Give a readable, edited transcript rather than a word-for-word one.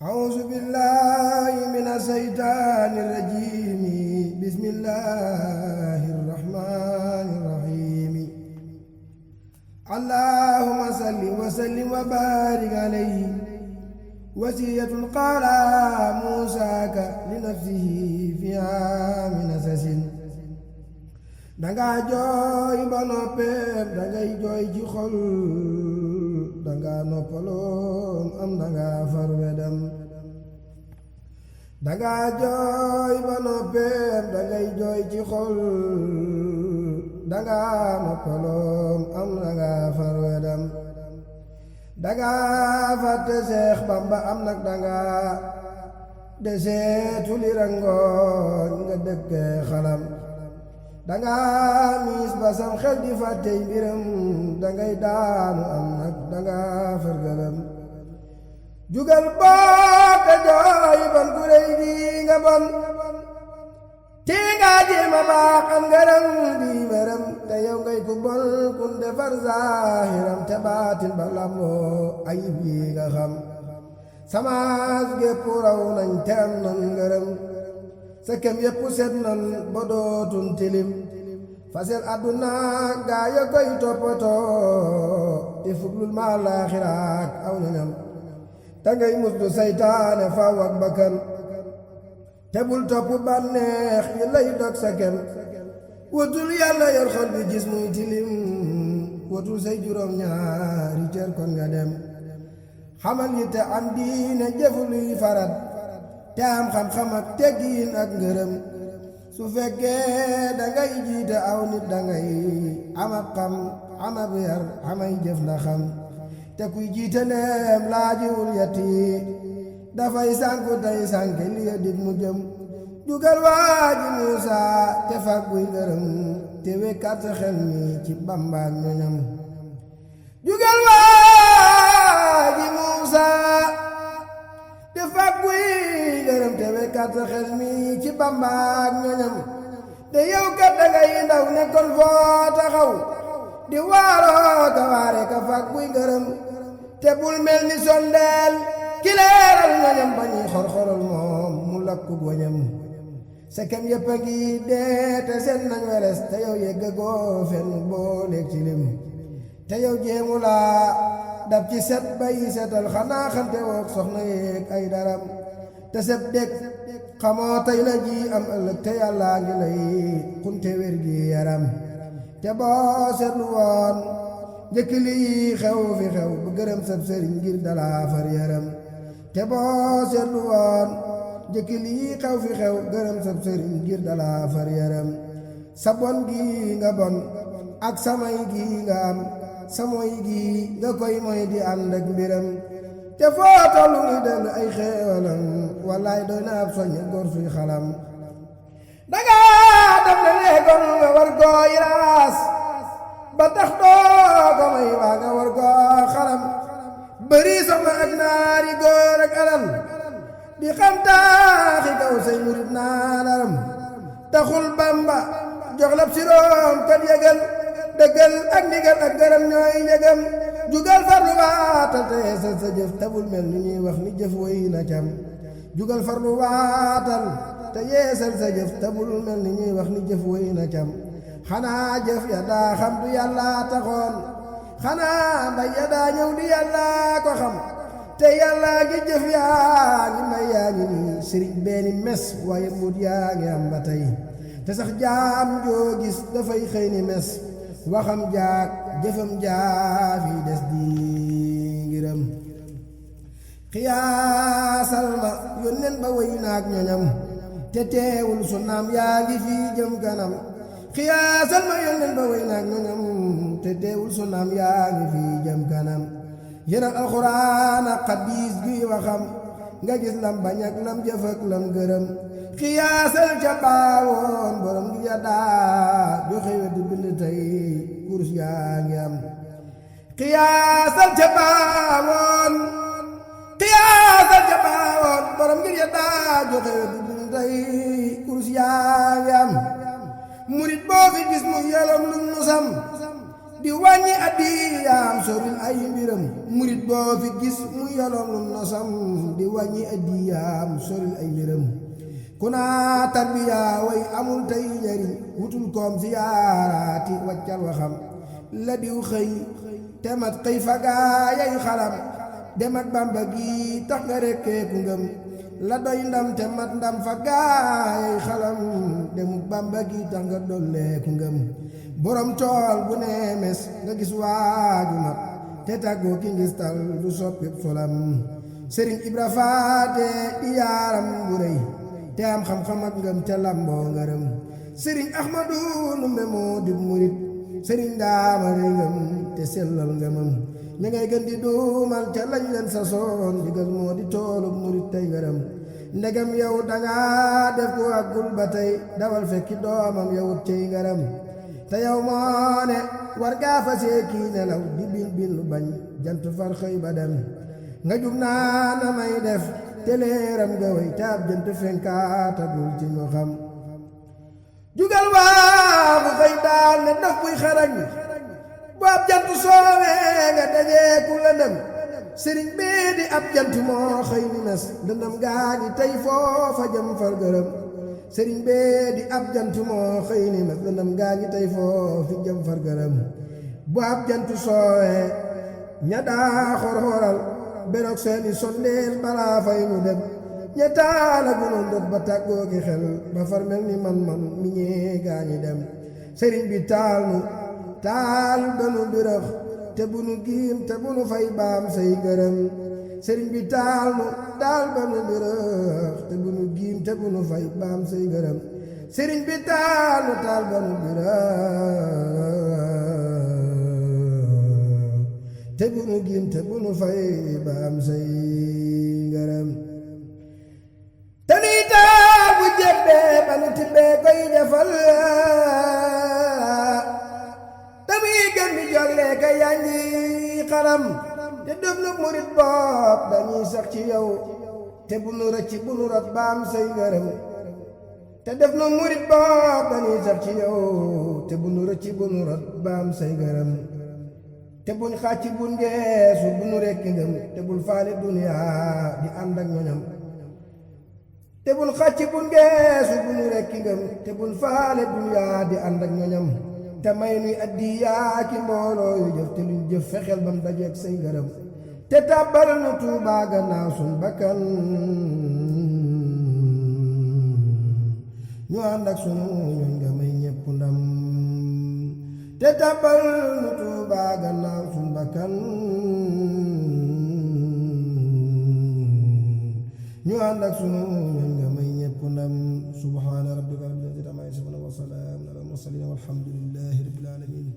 أعوذ بالله من الشيطان الرجيم. بسم الله الرحمن الرحيم. اللهم صل وسلم وبارك عليه. وصية قال موسى لنفسه في عام نسس. danga jooy ba noppeem dangay jooy ci xol, danga noppaloon am danga far wedam. danga jooy ba noppeem dangay jooy ci xol, danga noppaloon am danga far wedam. danga fàtte Seex Bamba am nag danga deseetu li rangooñ nga dëkkee xalam. danga miis ba sam xel di fàttey mbiram, dangay daanu am nag danga fargalam. jugal boog te jooy ban ku rëy gi nga bon, tii nga jéema baax am ngaram di meram. te yow ngay ku bon kun defar zaahiram, te baatin ba lamboo ayib yi nga xam. samaas gépp raw nañ te am nan ngërëm, sa kem yépp set nan ba dootun tilim. fasel àdduna gaa ya koy toppatoo, te fuglul ma laaxiraak aw ñoñam. te ngay muslu saytaane faw ak bakkan, te bul topp bànneex yi lay dog sa kem. watul yàlla yor xol bi gis muy tilim, watul say juróom ñaari cër kon nga dem. xamal yi te am diine jëfuluy farat, te am xam-xam ak teggiin ak ngërëm. su fekkee dangay jiite aw nit dangay amab xam amab yar amay jëf na xam. te kuy jiite neem laajiwul yetti, dafay sànku tey sànke liya dig mu jëm. jugal waaji Muusa te fàgguy ngërëm, te wekkaat sa xel mi ci Bàmbaak ñoñam. jugal waaji Muusa te fàgguy ngërëm, te wekkaat sa xel mi ci Bàmbaak ñoñam. te yow kat dangay ndaw nekkoon foo taxaw, di waaroo ka waare ka fàgguy ngërëm. te bul mel ni sondeel ki leeral ñoñam, bañuy xor-xoral moom mu lakku goñam. sa kem yépp a ngi dee te seen nañ weles, te yow yeggagoo fenn booleeg ci lim. te yow jéemu laa dab ci set bay setal, xanaa xamte woog soxna yeeg ay daram. te seb dég xamoo tey la ji am ëllëg, te yàllaa ngi lay xunte wér gi yaram. te boo seetlu woon njëkk lii xew fi xew bu gërëm sab sëriñ ngir dalaa far yaram. te boo seetlu woon njëkk lii xew fi xew gërëm sab sëriñ ngir dalaa far yaram. sa bon gi nga bon ak samay gi nga am, sa moy gi nga koy moy di ànd ak mbiram. te foo tollu ngi dellu ay xeewalam, wallaay doy na ab soññe góor suy xalam. danga def na léegoon nga war koo yiraas, ba tax doo ko may waa nga war koo xalam. bëri soxna ak naari góor ak alal, di xam taaxi kaw say murit naa laram. taxul Bamba jox lab siroom kat yëgal, dëggal ak ndigal ak gërëm ñooy njëgam. jugal farlu waatal te yeesal sa jëf, tabul mel ni ñuy wax ni jëf woy na cam. jugal farlu waatal te yeesal sa jëf, tabul mel ni ñuy wax ni jëf woy na cam. xanaa jëf ya daa xam du yàlla taxoon, xanaa mbay ya daa ñëw di yàlla ko xam. te yàlla gi jëf yaa ngi may yaa ngi nii, sëriñ beeni mes waaye mut yaa ngi am ba tey. te sax jaam joo gis dafay xëy ni mes, waxam jaag jëfam jaafi des di ngiram. xiyaasal ma yónneen ba wëy naak ñoñam, te teewul su naam yaa ngi fii jëm kanam. xiyaasal ma yónneen ba wëy naak ñoñam, te teewul su naam yaa ngi fii jëm kanam. yëral alxuraan ak xadiis guy waxam, nga gis lam bañ ak lam jëf ak lam gërëm. xiyaasal ca baawoon borom gi ya daa joxe di bind tey kurus yaa ngi am. xiyaasal ca baawoon, xiyaasal ca baawoon borom gi ya daa joxe di bind tey kurus yaa ngi am. murit boo fi gis mu yolom lum nu sam, di wàññi addiyaam soril ay mbiram murit boo fi gis mu yolom lu nosam di wàññi addiyaam soril ay mbiram ku naa tarbiya way amul tey njariñ wutul koom ziyaaraati waccal waxam la diw xëy te mat xëy fagaayay xalam dem ak Bàmba gi tax nga rekkeeku ngëm la doy ndam te mat ndam fagaayay xalam demuk Bàmba gi tax nga dolleeku ngëm borom tool bu nee mes nga gis waaju mat te tàggoo ki ngistal du soppi solam Sëriñ Ibra Faate di yaaram bu rëy te am xam-xam ak ngëm te lamboo ngërëm Sëriñ Ahmadu Ndumbe moo di murit Sëriñ Daama rëy ngëm te sellal ngëmam ña ngay gën di duumal ca lañ leen sa soon digal moo di toolu murit tey ngërëm ndegam yow danga def ku àggul ba tey dawal fekki doomam yowut cey ngërëm te yow moo ne war gaa fasee kii nelaw di bin lu bañ jant far xëy ba dem nga jub naa na may def te leeram nga way taab jant fenkaatagul ci ñu xam jugal waa bu xëy daal ne daf buy xarañ bu ab jant soowee nga dajee ku lëndëm sëriñ bii di ab jant moo xëy ni mes lëndëm gaa ngi tey foofa jëm far gërëm sëriñ bee di ab jant moo xëy ni mes lëndëm gaa ngi tey foofi jëm far gërëm bu ab jant soowee ña daa xor-xoral beroog seeni sondeel balaa fay ñu dem ña taala gunoon dot ba tàggoo ki xel ba far mel ni man mi ñee gaa ñi dem sëriñ bi taal nu taal banu birax te bu nu giim te bu nu fay baam say ngërëm sëriñ bi taal nu taal banu birax te bu nu giim te bu nu fay baam say ngërëm sëriñ bi taal nu taal banu birax te bu nu giim te bu nu fay baam say ngërëm te nuy taal bu jebbee ba nu tibbee koy defal damuy gën di jollee ka yanji xaram te def nu murit bopp dañuy sax ci yow te bu nu rëcc bu nu rot baam say ngërëm te def nu murit bopp dañuy sax ci yow te bu nu rëcc bu nu rot baam say ngërëm te buñ xàcc buñ geesu bu nu rekki ngëm te bul faale duniyaa di ànd ak ñoñam te bul xàcc buñ geesu bu nu rekki ngëm te bul faale duniyaa di ànd ak ñoñam te may nuy addiyaa ki mbooloo yu jëf te luñ jëf fexeel bam dajeek say ngërëm te tàbbal nu Tuubaa gannaaw sun bakkan ñu ànd ak sunu ñoñ nga may ñépp ndam te tàbbal nu Tuubaa gannaaw sun bakkan ñu ànd ak sunu ñoñ nga may ñépp ndam subhaana rabbika rabbil izzati ammaa yasifuun wa salaamun alal mursaliin walhamdulillaahi rabbil aalamiin